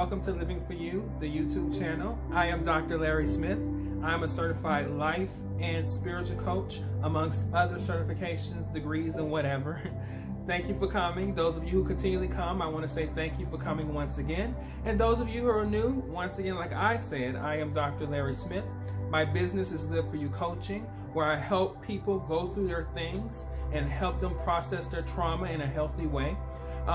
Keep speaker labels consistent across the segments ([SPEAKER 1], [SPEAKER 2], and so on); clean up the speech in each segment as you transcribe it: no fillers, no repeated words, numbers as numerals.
[SPEAKER 1] welcome to Living for You, the YouTube channel. I am Dr. Larry Smith. I'm a certified life and spiritual coach, amongst other certifications, degrees, and whatever. Thank you for coming. Those of you who continually come, I want to say thank you for coming once again. And those of you who are new, once again, like I said, I am Dr. Larry Smith. My business is Live for You Coaching, where I help people go through their things and help them process their trauma in a healthy way.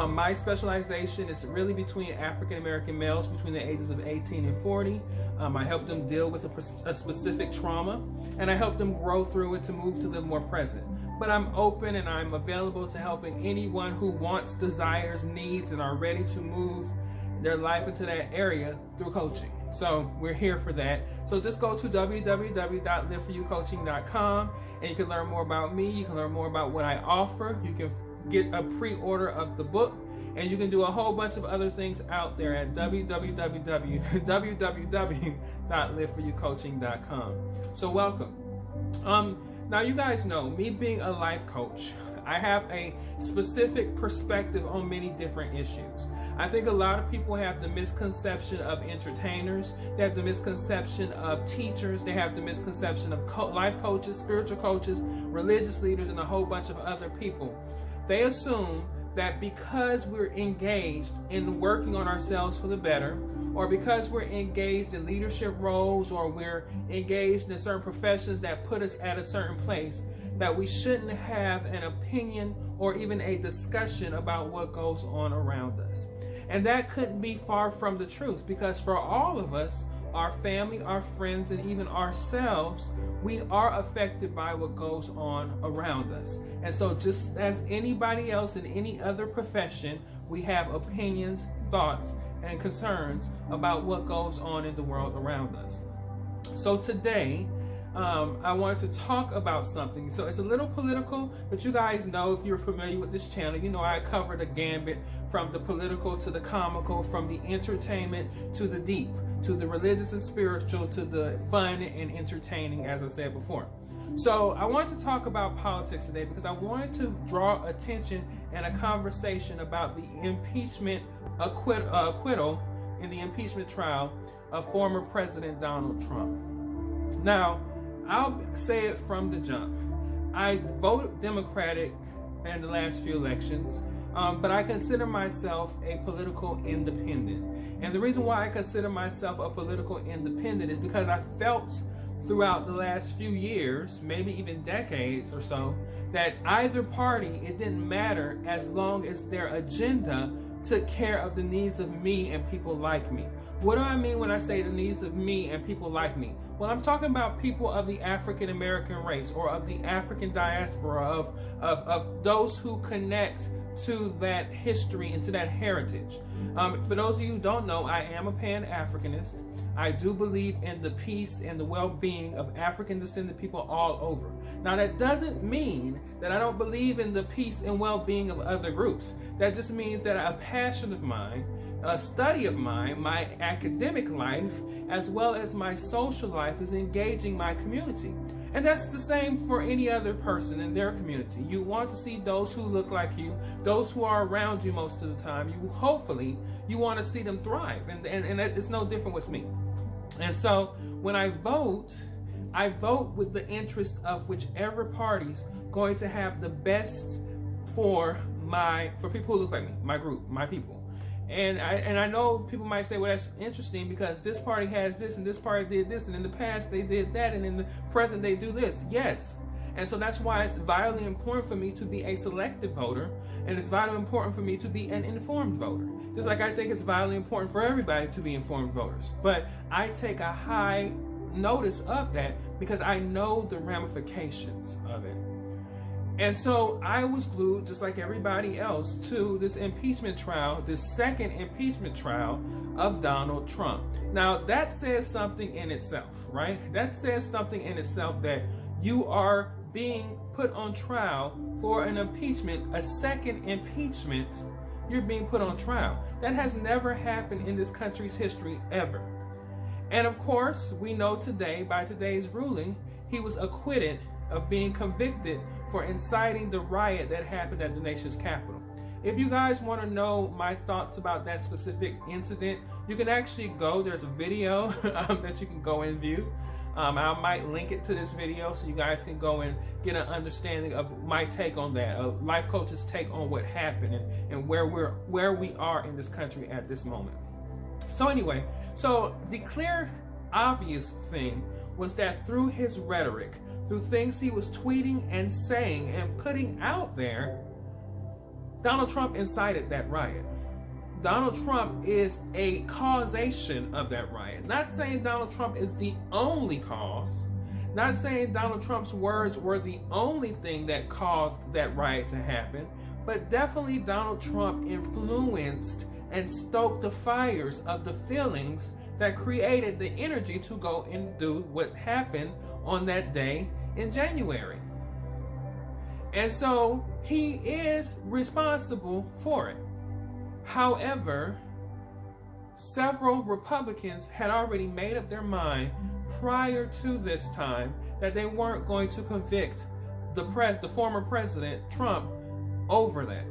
[SPEAKER 1] My specialization is really between African American males between the ages of 18 and 40. I help them deal with a specific trauma, and I help them grow through it to move to live more present. But I'm open and I'm available to helping anyone who wants, desires, needs, and are ready to move their life into that area through coaching. So we're here for that. So just go to www.liveforyoucoaching.com and you can learn more about me. You can learn more about what I offer. You can get a pre-order of the book, and you can do a whole bunch of other things out there at www.liveforyoucoaching.com. So welcome. Now you guys know me being a life coach, I have a specific perspective on many different issues. I think a lot of people have the misconception of entertainers, they have the misconception of teachers, they have the misconception of life coaches, spiritual coaches, religious leaders, and a whole bunch of other people. They assume that because we're engaged in working on ourselves for the better, or because we're engaged in leadership roles, or we're engaged in certain professions that put us at a certain place, that we shouldn't have an opinion or even a discussion about what goes on around us. And that couldn't be far from the truth, because for all of us, our family, our friends, and even ourselves, we are affected by what goes on around us. And so just as anybody else in any other profession, we have opinions, thoughts, and concerns about what goes on in the world around us. So today, I wanted to talk about something. So it's a little political, but you guys know, if you're familiar with this channel, you know I cover the gambit from the political to the comical, from the entertainment to the deep, to the religious and spiritual, to the fun and entertaining, as I said before. So I wanted to talk about politics today because I wanted to draw attention and a conversation about the impeachment acquittal in the impeachment trial of former President Donald Trump. Now, I'll say it from the jump. I voted Democratic in the last few elections, but I consider myself a political independent. And the reason why I consider myself a political independent is because I felt throughout the last few years, maybe even decades or so, that either party, it didn't matter as long as their agenda took care of the needs of me and people like me. What do I mean when I say the needs of me and people like me? Well, I'm talking about people of the African American race, or of the African diaspora, of those who connect to that history and to that heritage. For those of you who don't know, I am a Pan-Africanist. I do believe in the peace and the well-being of African descended people all over. Now, that doesn't mean that I don't believe in the peace and well-being of other groups. That just means that a passion of mine, a study of mine, my academic life, as well as my social life, is engaging my community. And that's the same for any other person in their community. You want to see those who look like you, those who are around you most of the time. Hopefully, you want to see them thrive. And it's no different with me. And so when I vote with the interest of whichever party's going to have the best for people who look like me, my group, my people. And I know people might say, well, that's interesting because this party has this and this party did this, and in the past they did that, and in the present they do this. Yes. And so that's why it's vitally important for me to be a selective voter, and it's vitally important for me to be an informed voter. Just like I think it's vitally important for everybody to be informed voters. But I take a high notice of that because I know the ramifications of it. And so I was glued, just like everybody else, to this impeachment trial, this second impeachment trial of Donald Trump. Now, that says something in itself, right? That says something in itself, that you are being put on trial for an impeachment, a second impeachment. You're being put on trial. That has never happened in this country's history, ever. And of course, we know today, by today's ruling, he was acquitted of being convicted for inciting the riot that happened at the nation's capital. If you guys want to know my thoughts about that specific incident, you can actually go. There's a video that you can go and view. I might link it to this video so you guys can go and get an understanding of my take on that, a life coach's take on what happened and where we are in this country at this moment. So anyway, so the clear, obvious thing was that through his rhetoric, through things he was tweeting and saying and putting out there, Donald Trump incited that riot. Donald Trump is a causation of that riot. Not saying Donald Trump is the only cause. Not saying Donald Trump's words were the only thing that caused that riot to happen, but definitely Donald Trump influenced and stoked the fires of the feelings that created the energy to go and do what happened on that day in January. And so he is responsible for it. However, several Republicans had already made up their mind prior to this time that they weren't going to convict the former president, Trump, over that.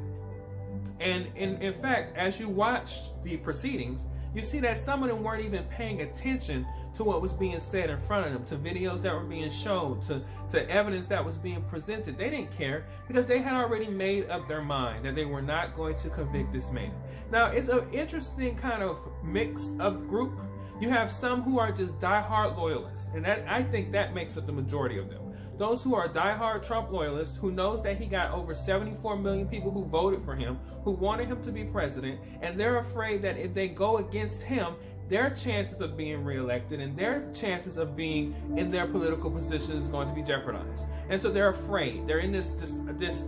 [SPEAKER 1] And in fact, as you watched the proceedings, you see that some of them weren't even paying attention to what was being said in front of them, to videos that were being showed, to evidence that was being presented. They didn't care because they had already made up their mind that they were not going to convict this man. Now, it's an interesting kind of mix of group. You have some who are just diehard loyalists, and that I think that makes up the majority of them. Those who are diehard Trump loyalists, who knows that he got over 74 million people who voted for him, who wanted him to be president, and they're afraid that if they go against him, their chances of being reelected and their chances of being in their political position is going to be jeopardized. And so they're afraid. They're in this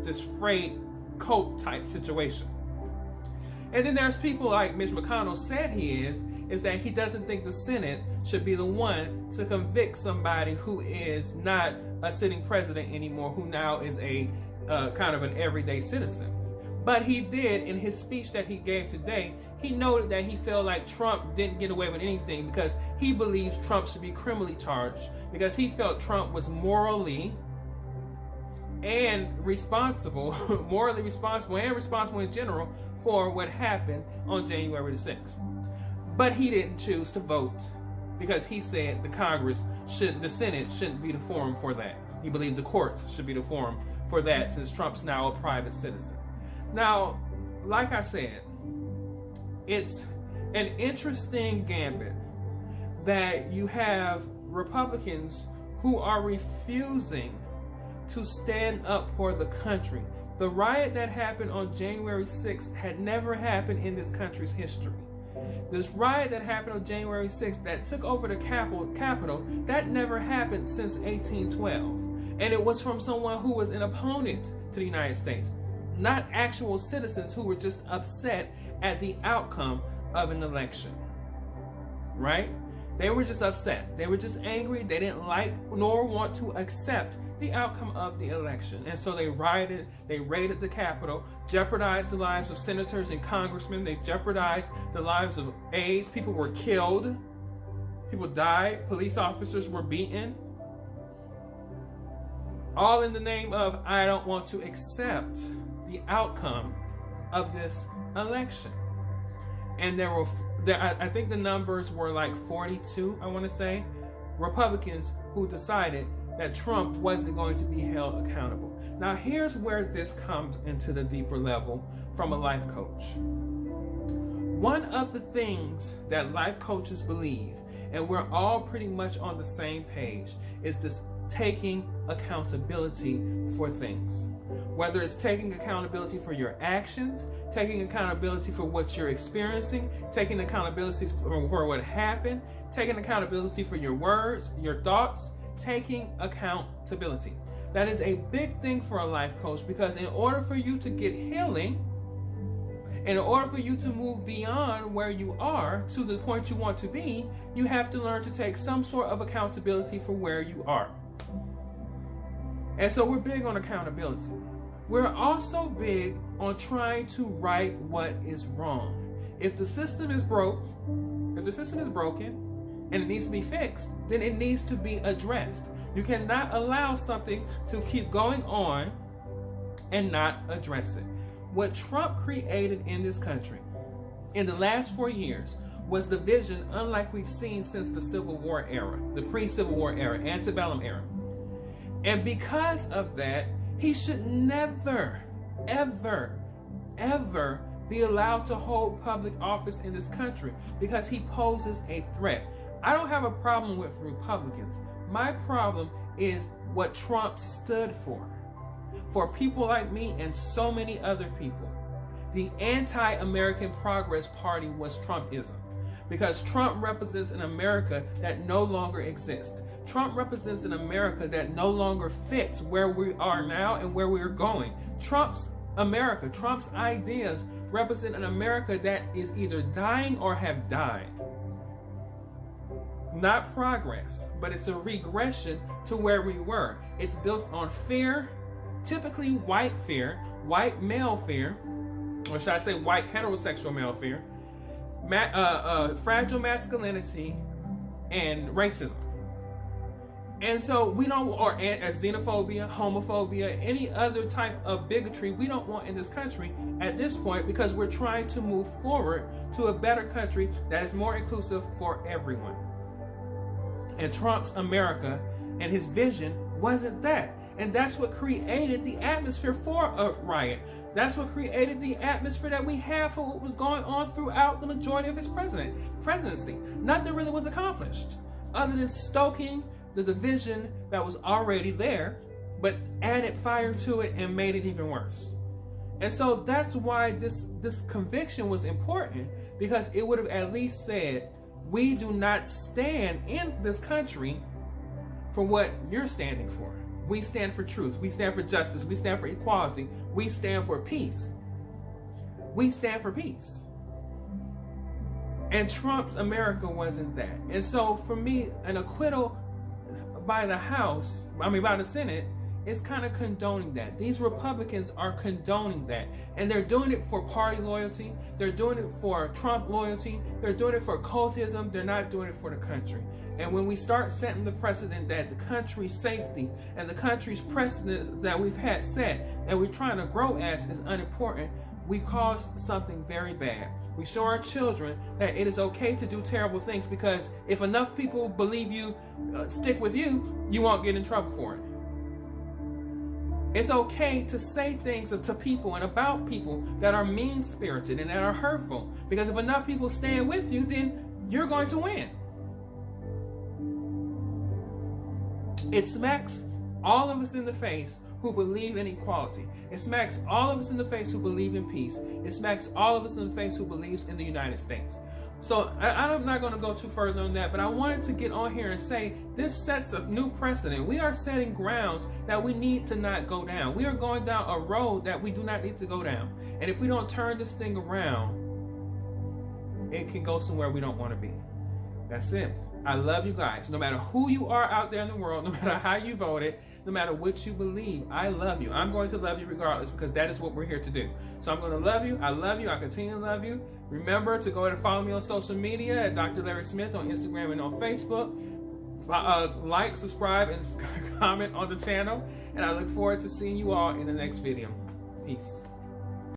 [SPEAKER 1] afraid cult type situation. And then there's people like Mitch McConnell said he is that he doesn't think the Senate should be the one to convict somebody who is not a sitting president anymore, who now is a kind of an everyday citizen. But he did, in his speech that he gave today, he noted that he felt like Trump didn't get away with anything because he believes Trump should be criminally charged, because he felt Trump was morally and responsible, morally responsible and responsible in general for what happened on January the 6th. But he didn't choose to vote because he said the Senate shouldn't be the forum for that. He believed the courts should be the forum for that since Trump's now a private citizen. Now, like I said, it's an interesting gambit that you have Republicans who are refusing to stand up for the country. The riot that happened on January 6th had never happened in this country's history. This riot that happened on January 6th that took over the Capitol, that never happened since 1812. And it was from someone who was an opponent to the United States, not actual citizens who were just upset at the outcome of an election, right? They were just upset. They were just angry. They didn't like nor want to accept the outcome of the election. And so they rioted, they raided the Capitol, jeopardized the lives of senators and congressmen. They jeopardized the lives of aides. People were killed. People died. Police officers were beaten. All in the name of, I don't want to accept the outcome of this election. And I think the numbers were like 42, I want to say, Republicans who decided that Trump wasn't going to be held accountable. Now, here's where this comes into the deeper level from a life coach. One of the things that life coaches believe, and we're all pretty much on the same page, is this taking accountability for things. Whether it's taking accountability for your actions, taking accountability for what you're experiencing, taking accountability for what happened, taking accountability for your words, your thoughts, taking accountability. That is a big thing for a life coach, because in order for you to get healing, in order for you to move beyond where you are to the point you want to be, you have to learn to take some sort of accountability for where you are. And so we're big on accountability. We're also big on trying to right what is wrong. If the system is broken, and it needs to be fixed, then it needs to be addressed. You cannot allow something to keep going on and not address it. What Trump created in this country in the last 4 years was division unlike we've seen since the Civil War era, the pre-Civil War era, antebellum era. And because of that, he should never, ever, ever be allowed to hold public office in this country because he poses a threat. I don't have a problem with Republicans. My problem is what Trump stood for people like me and so many other people. The anti-American Progress Party was Trumpism, because Trump represents an America that no longer exists. Trump represents an America that no longer fits where we are now and where we're going. Trump's America, Trump's ideas represent an America that is either dying or have died. Not progress, but it's a regression to where we were. It's built on fear, typically white male fear, or should I say white heterosexual male fear, fragile masculinity, and racism. And so we don't, or xenophobia, homophobia, any other type of bigotry we don't want in this country at this point, because we're trying to move forward to a better country that is more inclusive for everyone. And Trump's America and his vision wasn't that. And that's what created the atmosphere for a riot. That's what created the atmosphere that we have for what was going on throughout the majority of his presidency. Nothing really was accomplished other than stoking the division that was already there, but added fire to it and made it even worse. And so that's why this conviction was important, because it would have at least said, we do not stand in this country for what you're standing for. We stand for truth. We stand for justice. We stand for equality. We stand for peace. We stand for peace. And Trump's America wasn't that. And so for me, an acquittal by the Senate is kind of condoning that. These Republicans are condoning that. And they're doing it for party loyalty. They're doing it for Trump loyalty. They're doing it for cultism. They're not doing it for the country. And when we start setting the precedent that the country's safety and the country's precedents that we've had set and we're trying to grow as is unimportant, we cause something very bad. We show our children that it is okay to do terrible things, because if enough people believe you, stick with you, you won't get in trouble for it. It's okay to say things to people and about people that are mean-spirited and that are hurtful, because if enough people stand with you, then you're going to win. It smacks all of us in the face who believe in equality. It smacks all of us in the face who believe in peace. It smacks all of us in the face who believes in the United States. So I'm not going to go too further on that, but I wanted to get on here and say this sets a new precedent. We are setting grounds that we need to not go down. We are going down a road that we do not need to go down. And if we don't turn this thing around, it can go somewhere we don't want to be. That's it. I love you guys. No matter who you are out there in the world, no matter how you voted, no matter what you believe, I love you. I'm going to love you regardless, because that is what we're here to do. So I'm going to love you. I love you. I continue to love you. Remember to go ahead and follow me on social media at Dr. Larry Smith on Instagram and on Facebook. Like, subscribe, and comment on the channel. And I look forward to seeing you all in the next video. Peace.